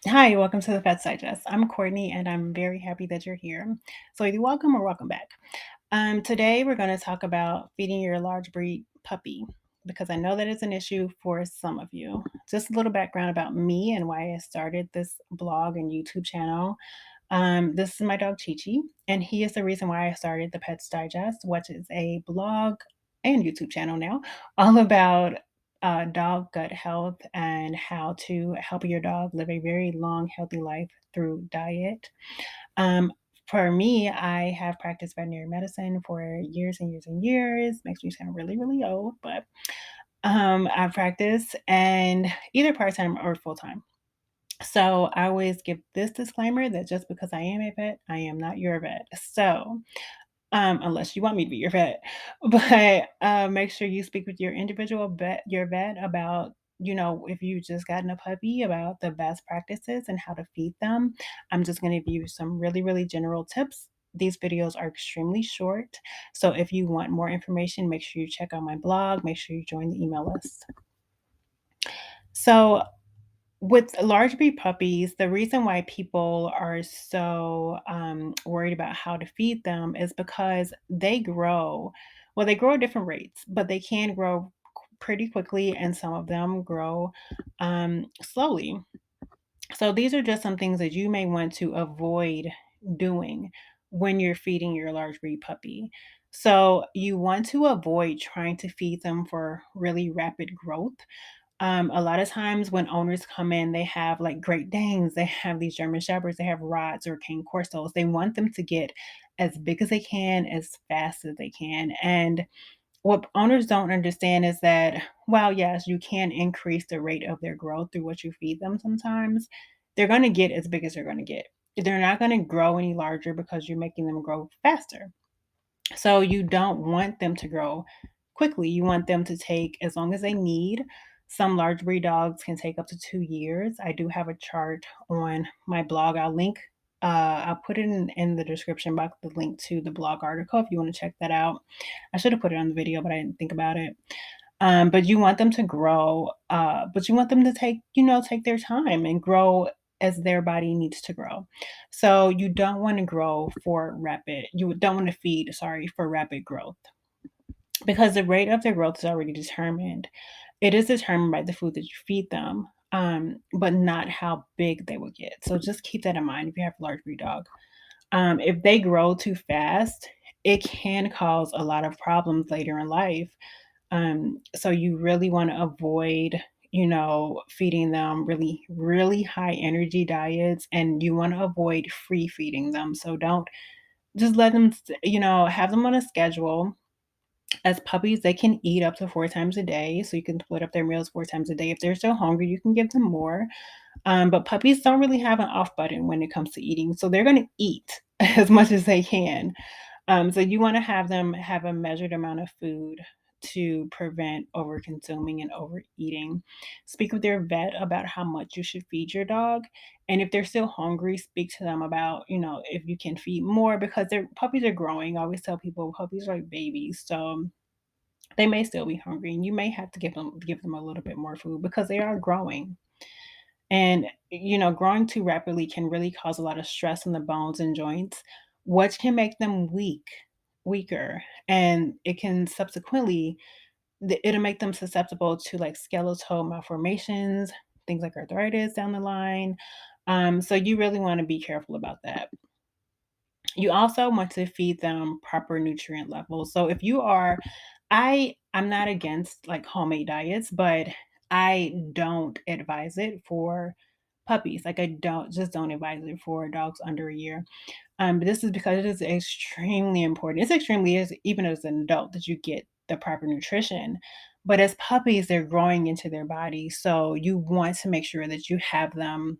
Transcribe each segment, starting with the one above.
Hi, welcome to the Pets Digest. I'm Courtney and I'm very happy that you're here. So either welcome or welcome back. Today we're going to talk about feeding your large breed puppy because I know that it's an issue for some of you. Just a little background about me and why I started this blog and YouTube channel. This is my dog Chi Chi, and he is the reason why I started the Pets Digest, which is a blog and YouTube channel now, all about dog gut health and how to help your dog live a very long, healthy life through diet. Um, for me, I have practiced veterinary medicine for years and years and years. Makes me sound really, really old, but I've practiced and either part time or full time. So I always give this disclaimer that just because I am a vet, I am not your vet. So unless you want me to be your vet, but make sure you speak with your individual vet, your vet about if you just gotten a puppy about the best practices and how to feed them. I'm just going to give you some really really general tips. These videos are extremely short, so if you want more information, make sure you check out my blog. Make sure you join the email list. So with large breed puppies, the reason why people are so worried about how to feed them is because they grow. Well, they grow at different rates, but they can grow pretty quickly, and some of them grow slowly. So, these are just some things that you may want to avoid doing when you're feeding your large breed puppy. So, you want to avoid trying to feed them for really rapid growth. A lot of times when owners come in, they have like Great Danes, they have these German Shepherds, they have Rods or Cane Corsos. They want them to get as big as they can, as fast as they can. And what owners don't understand is that while, yes, you can increase the rate of their growth through what you feed them sometimes, they're going to get as big as they're going to get. They're not going to grow any larger because you're making them grow faster. So you don't want them to grow quickly. You want them to take as long as they need. Some large breed dogs can take up to 2 years. I do have a chart on my blog. I'll put it in the description box, the link to the blog article if you want to check that out. I should have put it on the video, but I didn't think about it. But you want them to grow, but you want them to take their time and grow as their body needs to grow. So you don't want to you don't want to feed, sorry, for rapid growth because the rate of their growth is already determined. It is determined by the food that you feed them, but not how big they will get. So just keep that in mind if you have a large breed dog. If they grow too fast, it can cause a lot of problems later in life. So you really want to avoid, feeding them really, really high energy diets, and you want to avoid free feeding them. So don't just let them, have them on a schedule. As puppies, they can eat up to 4 times a day. So you can split up their meals 4 times a day. If they're still hungry, you can give them more. But puppies don't really have an off button when it comes to eating. So they're going to eat as much as they can. So you want to have them have a measured amount of food to prevent over consuming and overeating. Speak with their vet about how much you should feed your dog. And if they're still hungry, speak to them about, if you can feed more because their puppies are growing. I always tell people puppies are like babies. So they may still be hungry and you may have to give them a little bit more food because they are growing. And, growing too rapidly can really cause a lot of stress on the bones and joints, which can make them weaker. And it can subsequently, it'll make them susceptible to like skeletal malformations, things like arthritis down the line. So you really want to be careful about that. You also want to feed them proper nutrient levels. So if you are, I'm not against like homemade diets, but I don't advise it for puppies. Like I don't advise it for dogs under a year. But this is because it is extremely important. It's extremely as even as an adult that you get the proper nutrition. But as puppies, they're growing into their body. So you want to make sure that you have them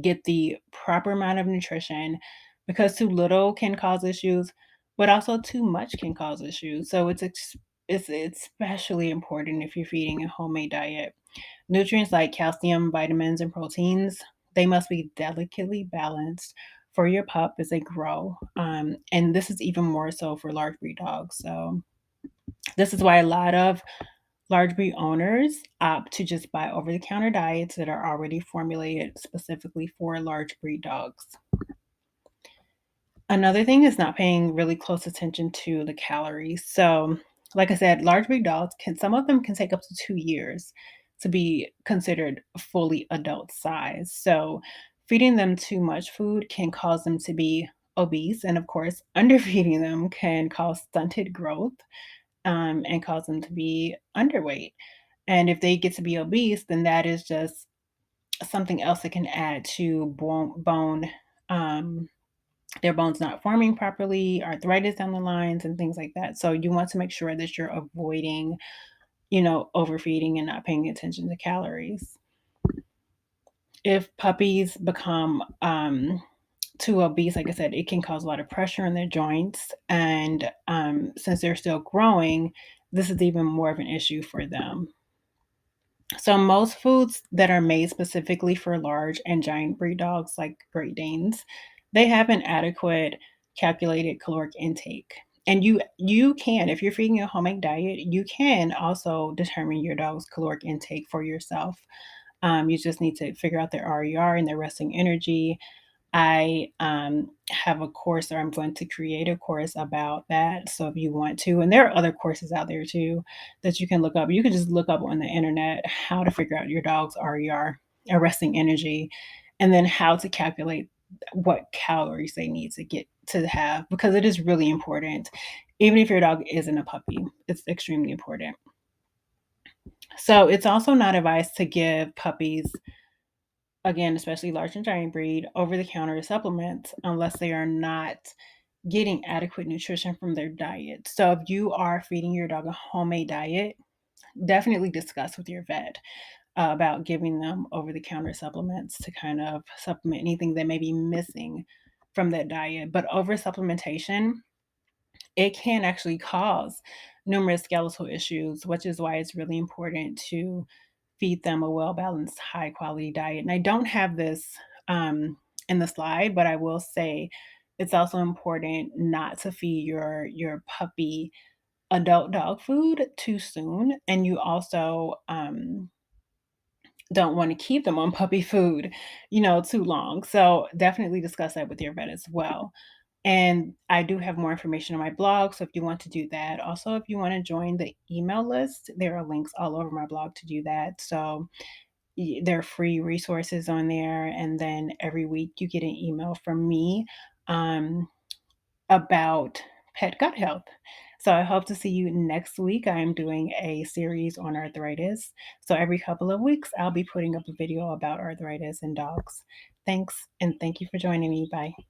get the proper amount of nutrition because too little can cause issues, but also too much can cause issues. So it's especially important if you're feeding a homemade diet. Nutrients like calcium, vitamins, and proteins, they must be delicately balanced for your pup as they grow. And this is even more so for large breed dogs. So this is why a lot of Large breed owners opt to just buy over the counter diets that are already formulated specifically for large breed dogs. Another thing is not paying really close attention to the calories. So, like I said, large big dogs can some of them can take up to 2 years to be considered fully adult size. So, feeding them too much food can cause them to be obese, and of course, underfeeding them can cause stunted growth, and cause them to be underweight. And if they get to be obese, then that is just something else that can add to um, their bones not forming properly, arthritis down the lines, and things like that. So you want to make sure that you're avoiding, overfeeding and not paying attention to calories. If puppies become too obese, like I said, it can cause a lot of pressure on their joints. And since they're still growing, this is even more of an issue for them. So most foods that are made specifically for large and giant breed dogs like Great Danes, they have an adequate calculated caloric intake. And you can, if you're feeding a homemade diet, you can also determine your dog's caloric intake for yourself. You just need to figure out their RER and their resting energy. I have a course, or I'm going to create a course about that. So if you want to, and there are other courses out there too that you can look up. You can just look up on the internet how to figure out your dog's RER, or resting energy, and then how to calculate what calories they need to get to have, because it is really important. Even if your dog isn't a puppy, it's extremely important. So it's also not advised to give puppies, again, especially large and giant breed, over the counter supplements unless they are not getting adequate nutrition from their diet. So if you are feeding your dog a homemade diet, definitely discuss with your vet about giving them over the counter supplements to kind of supplement anything they may be missing from that diet. But over supplementation, it can actually cause numerous skeletal issues, which is why it's really important to feed them a well balanced, high quality diet. And I don't have this in the slide, but I will say it's also important not to feed your puppy adult dog food too soon, and you also don't want to keep them on puppy food, too long. So definitely discuss that with your vet as well. And I do have more information on my blog, so if you want to do that. Also, if you want to join the email list, there are links all over my blog to do that. So there are free resources on there, and then every week you get an email from me um, about pet gut health. So I hope to see you next week. I am doing a series on arthritis. So every couple of weeks, I'll be putting up a video about arthritis in dogs. Thanks, and thank you for joining me. Bye.